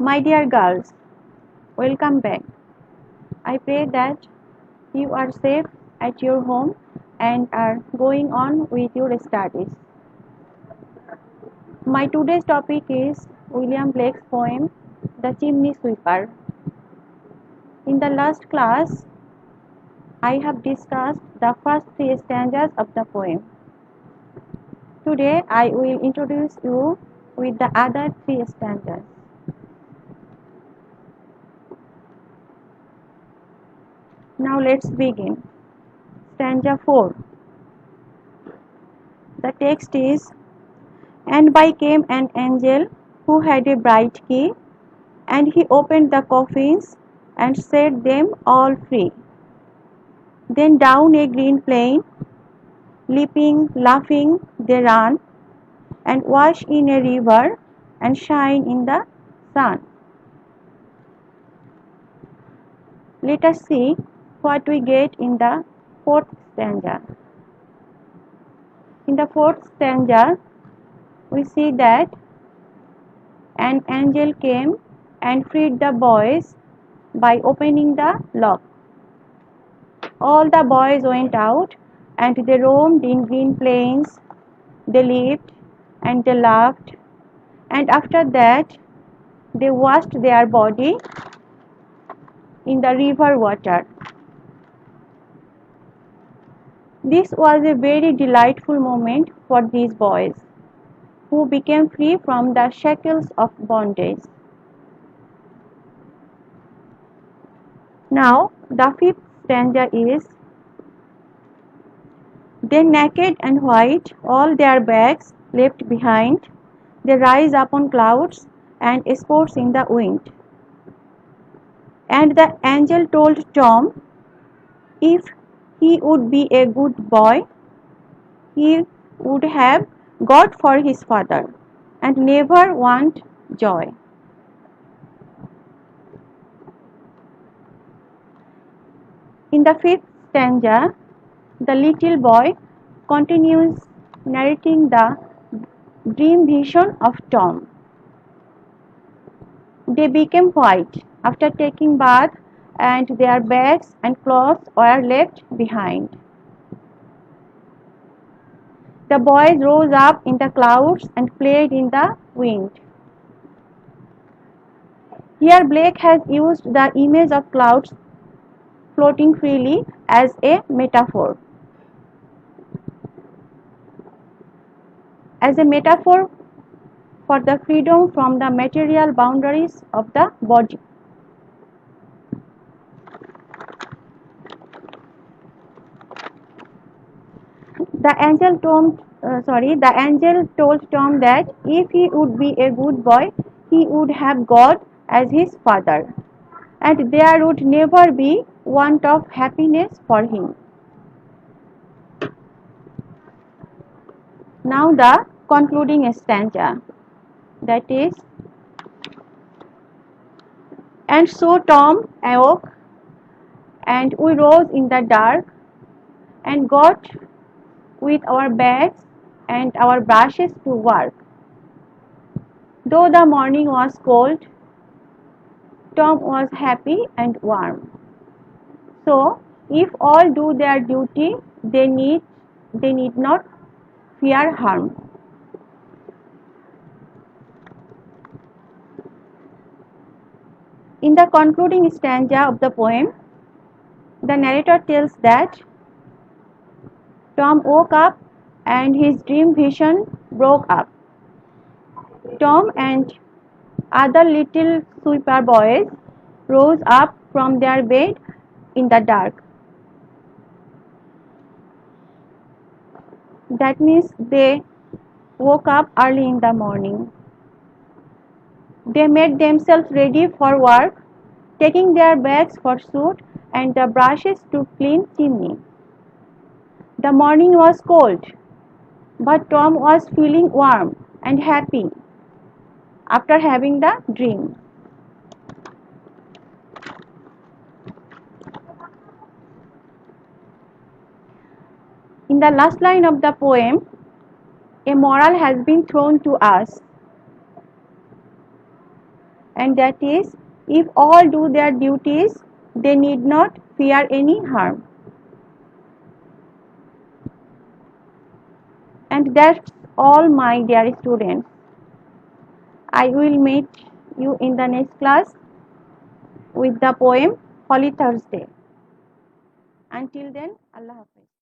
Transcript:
My dear girls, welcome back. I pray that you are safe at your home and are going on with your studies. My today's topic is William Blake's poem, The Chimney Sweeper. In the last class, I have discussed the first three stanzas of the poem. Today, I will introduce you with the other three stanzas. Now let's begin. Stanza 4. The text is, "And by came an angel who had a bright key, and he opened the coffins and set them all free. Then down a green plain, leaping, laughing, they run, and wash in a river and shine in the sun." Let us see what we get in the fourth stanza. In the fourth stanza, we see that an angel came and freed the boys by opening the lock. All the boys went out and they roamed in green plains, they leaped and they laughed, and after that they washed their body in the river water. This was a very delightful moment for these boys, who became free from the shackles of bondage. Now, the fifth stanza is, "Then naked and white, all their bags left behind, they rise upon clouds and sports in the wind. And the angel told Tom, if he would be a good boy, he would have God for his father, and never want joy." In the fifth stanza, the little boy continues narrating the dream vision of Tom. They became white after taking bath, and their bags and clothes were left behind. The boys rose up in the clouds and played in the wind. Here Blake has used the image of clouds floating freely as a metaphor. As a metaphor for the freedom from the material boundaries of the body. The angel told Tom that if he would be a good boy, he would have God as his father, and there would never be want of happiness for him. Now the concluding stanza, that is, "And so Tom awoke, and we rose in the dark, and got with our bags and our brushes to work. Though the morning was cold, Tom was happy and warm. So, if all do their duty, they need not fear harm." In the concluding stanza of the poem, the narrator tells that Tom woke up and his dream vision broke up. Tom and other little sweeper boys rose up from their bed in the dark. That means they woke up early in the morning. They made themselves ready for work, taking their bags for soot and the brushes to clean chimney. The morning was cold, but Tom was feeling warm and happy after having the dream. In the last line of the poem, a moral has been thrown to us. and that is, if all do their duties, they need not fear any harm. And that's all, my dear students. I will meet you in the next class with the poem Holy Thursday. Until then, Allah Hafiz.